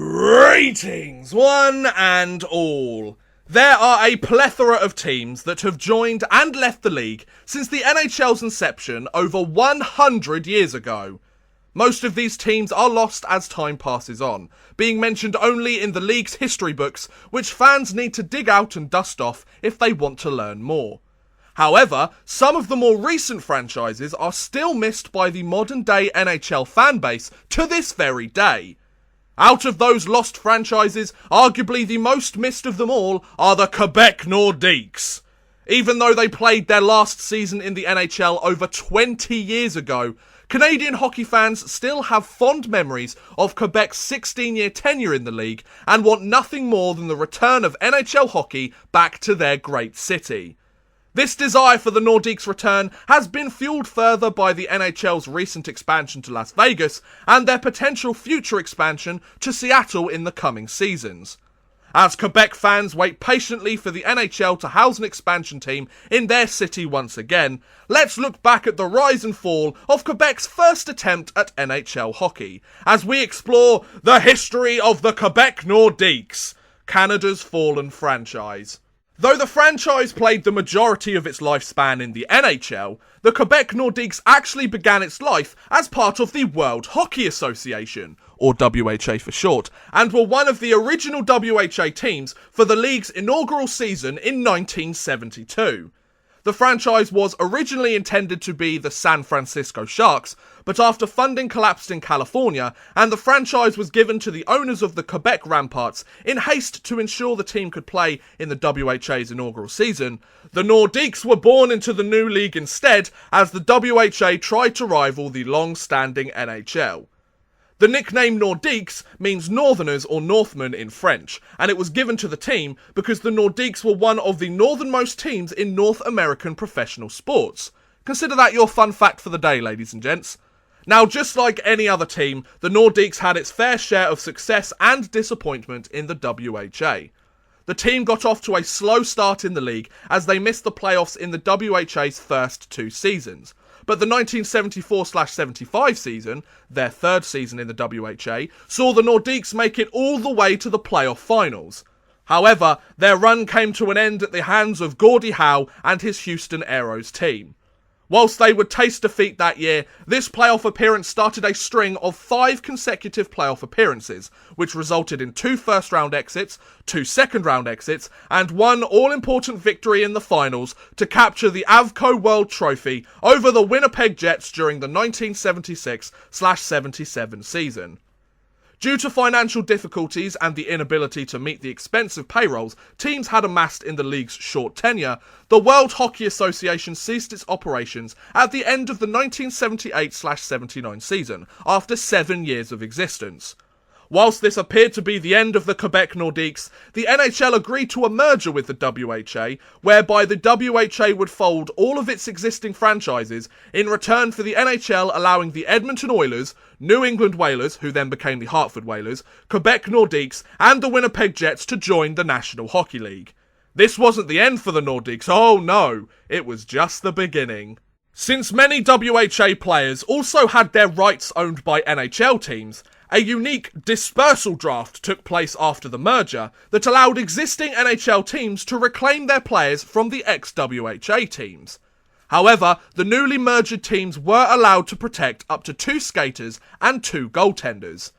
Greetings, one and all. There are a plethora of teams that have joined and left the league since the NHL's inception over 100 years ago. Most of these teams are lost as time passes on, being mentioned only in the league's history books, which fans need to dig out and dust off if they want to learn more. However, some of the more recent franchises are still missed by the modern day NHL fanbase to this very day. Out of those lost franchises, arguably the most missed of them all are the Quebec Nordiques. Even though they played their last season in the NHL over 20 years ago, Canadian hockey fans still have fond memories of Quebec's 16-year tenure in the league and want nothing more than the return of NHL hockey back to their great city. This desire for the Nordiques' return has been fueled further by the NHL's recent expansion to Las Vegas and their potential future expansion to Seattle in the coming seasons. As Quebec fans wait patiently for the NHL to house an expansion team in their city once again, let's look back at the rise and fall of Quebec's first attempt at NHL hockey, as we explore the history of the Quebec Nordiques, Canada's fallen franchise. Though the franchise played the majority of its lifespan in the NHL, the Quebec Nordiques actually began its life as part of the World Hockey Association, or WHA for short, and were one of the original WHA teams for the league's inaugural season in 1972. The franchise was originally intended to be the San Francisco Sharks, but after funding collapsed in California and the franchise was given to the owners of the Quebec Ramparts in haste to ensure the team could play in the WHA's inaugural season, the Nordiques were born into the new league instead as the WHA tried to rival the long-standing NHL. The nickname Nordiques means Northerners or Northmen in French, and it was given to the team because the Nordiques were one of the northernmost teams in North American professional sports. Consider that your fun fact for the day, ladies and gents. Now, just like any other team, the Nordiques had its fair share of success and disappointment in the WHA. The team got off to a slow start in the league as they missed the playoffs in the WHA's first two seasons. But the 1974-75 season, their third season in the WHA, saw the Nordiques make it all the way to the playoff finals. However, their run came to an end at the hands of Gordie Howe and his Houston Aeros team. Whilst they would taste defeat that year, this playoff appearance started a string of 5 consecutive playoff appearances, which resulted in 2 first-round exits, 2 second-round exits, and 1 all-important victory in the finals to capture the Avco World Trophy over the Winnipeg Jets during the 1976-77 season. Due to financial difficulties and the inability to meet the expensive payrolls teams had amassed in the league's short tenure, the World Hockey Association ceased its operations at the end of the 1978-79 season, after 7 years of existence. Whilst this appeared to be the end of the Quebec Nordiques, the NHL agreed to a merger with the WHA, whereby the WHA would fold all of its existing franchises in return for the NHL allowing the Edmonton Oilers, New England Whalers, who then became the Hartford Whalers, Quebec Nordiques, and the Winnipeg Jets to join the National Hockey League. This wasn't the end for the Nordiques, oh no, it was just the beginning. Since many WHA players also had their rights owned by NHL teams, a unique dispersal draft took place after the merger that allowed existing NHL teams to reclaim their players from the ex-WHA teams. However, the newly merged teams were allowed to protect up to 2 skaters and 2 goaltenders.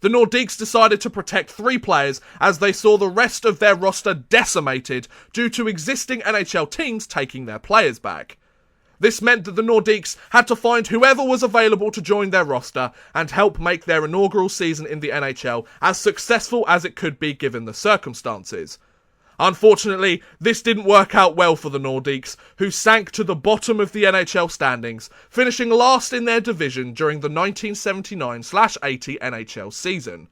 The Nordiques decided to protect 3 players as they saw the rest of their roster decimated due to existing NHL teams taking their players back. This meant that the Nordiques had to find whoever was available to join their roster and help make their inaugural season in the NHL as successful as it could be given the circumstances. Unfortunately, this didn't work out well for the Nordiques, who sank to the bottom of the NHL standings, finishing last in their division during the 1979-80 NHL season.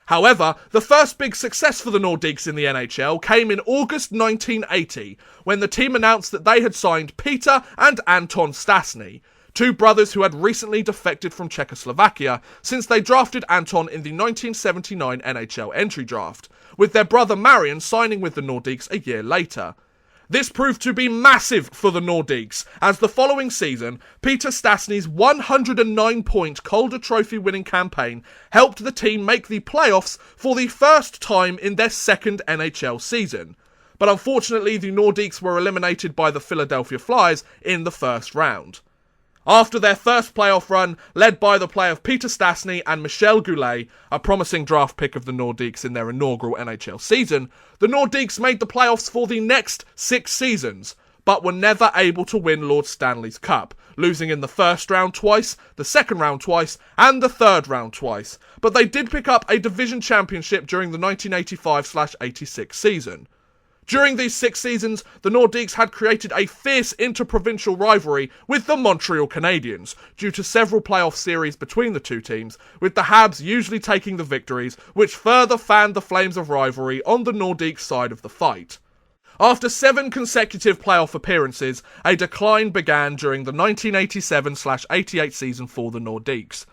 However, the first big success for the Nordiques in the NHL came in August 1980, when the team announced that they had signed Peter and Anton Stasny, 2 brothers who had recently defected from Czechoslovakia since they drafted Anton in the 1979 NHL entry draft, with their brother Marian signing with the Nordiques a year later. This proved to be massive for the Nordiques, as the following season, Peter Stastny's 109-point Calder Trophy winning campaign helped the team make the playoffs for the first time in their second NHL season. But unfortunately, the Nordiques were eliminated by the Philadelphia Flyers in the first round. After their first playoff run, led by the play of Peter Stastny and Michel Goulet, a promising draft pick of the Nordiques in their inaugural NHL season, the Nordiques made the playoffs for the next 6 seasons, but were never able to win Lord Stanley's Cup, losing in the first round twice, the second round twice, and the third round twice. But they did pick up a division championship during the 1985-86 season. During these 6 seasons, the Nordiques had created a fierce interprovincial rivalry with the Montreal Canadiens, due to several playoff series between the two teams, with the Habs usually taking the victories, which further fanned the flames of rivalry on the Nordiques' side of the fight. After 7 consecutive playoff appearances, a decline began during the 1987-88 season for the Nordiques.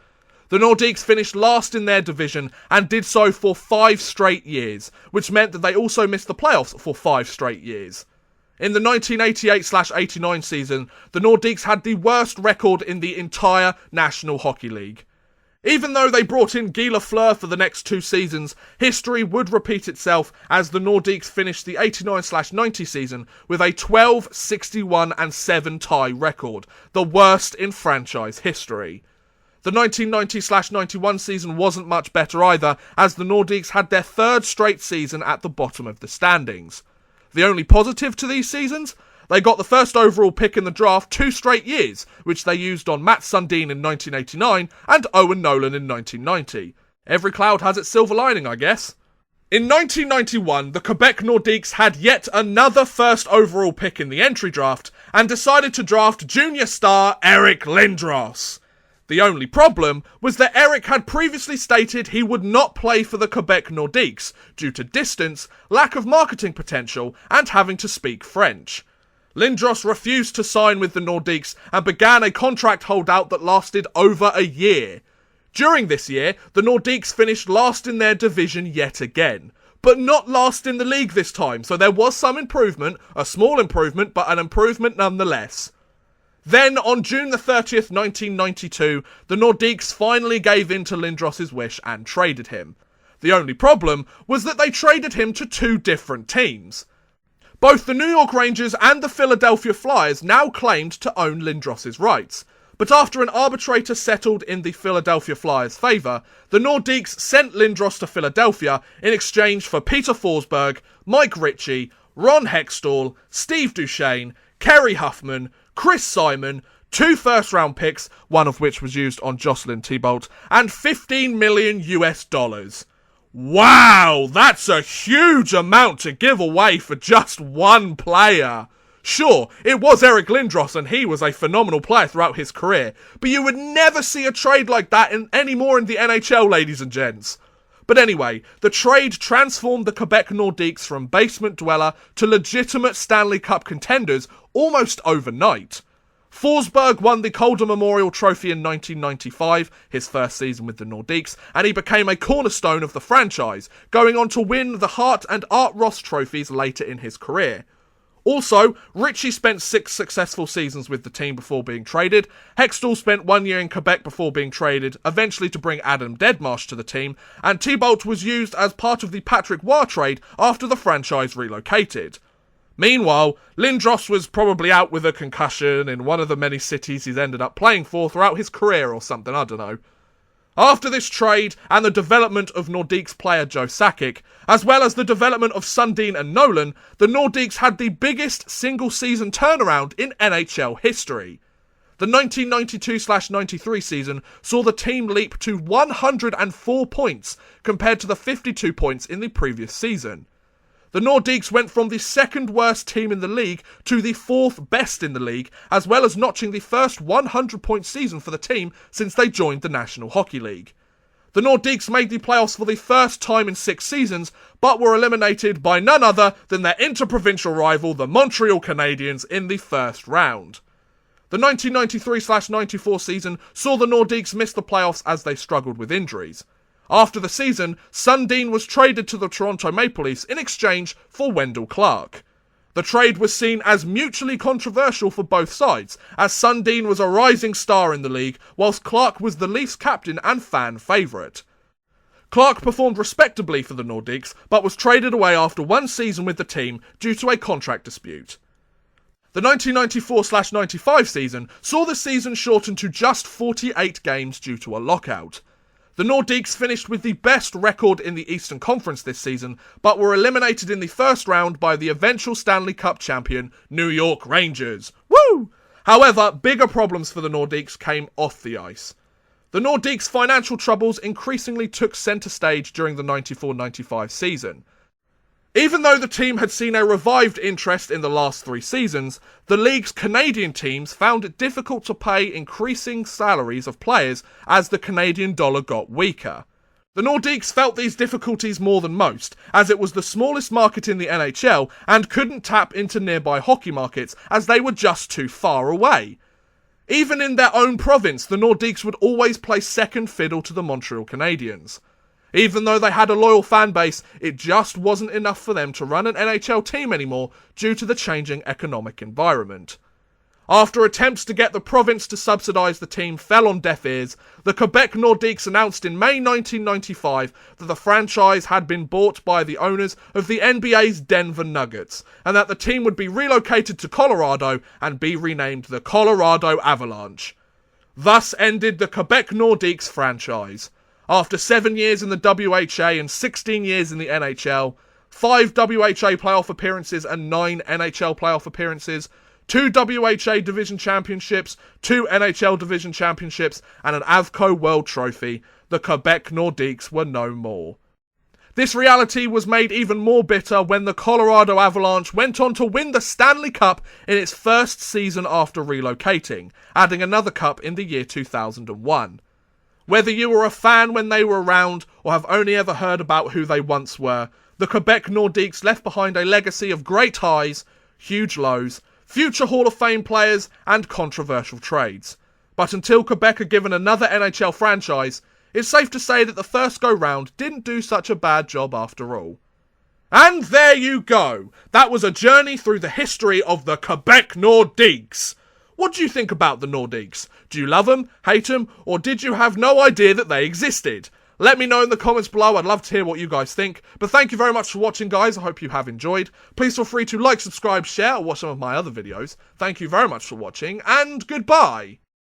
The Nordiques finished last in their division and did so for 5 straight years, which meant that they also missed the playoffs for 5 straight years. In the 1988-89 season, the Nordiques had the worst record in the entire National Hockey League. Even though they brought in Guy Lafleur for the next 2 seasons, history would repeat itself as the Nordiques finished the 89-90 season with a 12-61-7 tie record, the worst in franchise history. The 1990-91 season wasn't much better either, as the Nordiques had their 3rd straight season at the bottom of the standings. The only positive to these seasons? They got the first overall pick in the draft 2 straight years, which they used on Matt Sundin in 1989 and Owen Nolan in 1990. Every cloud has its silver lining, I guess. In 1991, the Quebec Nordiques had yet another first overall pick in the entry draft and decided to draft junior star Eric Lindros. The only problem was that Eric had previously stated he would not play for the Quebec Nordiques due to distance, lack of marketing potential, and having to speak French. Lindros refused to sign with the Nordiques and began a contract holdout that lasted over a year. During this year, the Nordiques finished last in their division yet again, but not last in the league this time, so there was some improvement, a small improvement, but an improvement nonetheless. Then, on June the 30th, 1992, the Nordiques finally gave in to Lindros' wish and traded him. The only problem was that they traded him to 2 different teams. Both the New York Rangers and the Philadelphia Flyers now claimed to own Lindros' rights, but after an arbitrator settled in the Philadelphia Flyers' favour, the Nordiques sent Lindros to Philadelphia in exchange for Peter Forsberg, Mike Ritchie, Ron Hextall, Steve Duchesne, Kerry Huffman, Chris Simon, 2 first-round picks, one of which was used on Jocelyn Thibault, and $15 million. Wow, that's a huge amount to give away for just one player. Sure, it was Eric Lindros and he was a phenomenal player throughout his career, but you would never see a trade like that anymore in the NHL, ladies and gents. But anyway, the trade transformed the Quebec Nordiques from basement dweller to legitimate Stanley Cup contenders almost overnight. Forsberg won the Calder Memorial Trophy in 1995, his first season with the Nordiques, and he became a cornerstone of the franchise, going on to win the Hart and Art Ross trophies later in his career. Also, Ritchie spent 6 successful seasons with the team before being traded. Hextall spent 1 year in Quebec before being traded, eventually to bring Adam Deadmarsh to the team, and Thibault was used as part of the Patrick Roy trade after the franchise relocated. Meanwhile, Lindros was probably out with a concussion in one of the many cities he's ended up playing for throughout his career or something, I don't know. After this trade and the development of Nordiques player Joe Sakic, as well as the development of Sundin and Nolan, the Nordiques had the biggest single-season turnaround in NHL history. The 1992-93 season saw the team leap to 104 points compared to the 52 points in the previous season. The Nordiques went from the 2nd worst team in the league to the 4th best in the league, as well as notching the first 100-point season for the team since they joined the National Hockey League. The Nordiques made the playoffs for the first time in 6 seasons, but were eliminated by none other than their interprovincial rival, the Montreal Canadiens, in the first round. The 1993-94 season saw the Nordiques miss the playoffs as they struggled with injuries. After the season, Sundin was traded to the Toronto Maple Leafs in exchange for Wendell Clark. The trade was seen as mutually controversial for both sides, as Sundin was a rising star in the league, whilst Clark was the Leafs captain and fan favourite. Clark performed respectably for the Nordiques, but was traded away after one season with the team due to a contract dispute. The 1994-95 season saw the season shortened to just 48 games due to a lockout. The Nordiques finished with the best record in the Eastern Conference this season, but were eliminated in the first round by the eventual Stanley Cup champion, New York Rangers. Woo! However, bigger problems for the Nordiques came off the ice. The Nordiques' financial troubles increasingly took centre stage during the 94-95 season. Even though the team had seen a revived interest in the last 3 seasons, the league's Canadian teams found it difficult to pay increasing salaries of players as the Canadian dollar got weaker. The Nordiques felt these difficulties more than most, as it was the smallest market in the NHL and couldn't tap into nearby hockey markets as they were just too far away. Even in their own province, the Nordiques would always play second fiddle to the Montreal Canadiens. Even though they had a loyal fan base, it just wasn't enough for them to run an NHL team anymore due to the changing economic environment. After attempts to get the province to subsidise the team fell on deaf ears, the Quebec Nordiques announced in May 1995 that the franchise had been bought by the owners of the NBA's Denver Nuggets, and that the team would be relocated to Colorado and be renamed the Colorado Avalanche. Thus ended the Quebec Nordiques franchise. After 7 years in the WHA and 16 years in the NHL, 5 WHA playoff appearances and 9 NHL playoff appearances, 2 WHA Division Championships, 2 NHL Division Championships, and an Avco World Trophy, the Quebec Nordiques were no more. This reality was made even more bitter when the Colorado Avalanche went on to win the Stanley Cup in its first season after relocating, adding another cup in the year 2001. Whether you were a fan when they were around or have only ever heard about who they once were, the Quebec Nordiques left behind a legacy of great highs, huge lows, future Hall of Fame players and controversial trades. But until Quebec are given another NHL franchise, it's safe to say that the first go-round didn't do such a bad job after all. And there you go! That was a journey through the history of the Quebec Nordiques! What do you think about the Nordiques? Do you love them, hate them, or did you have no idea that they existed? Let me know in the comments below, I'd love to hear what you guys think. But thank you very much for watching, guys, I hope you have enjoyed. Please feel free to like, subscribe, share, or watch some of my other videos. Thank you very much for watching, and goodbye!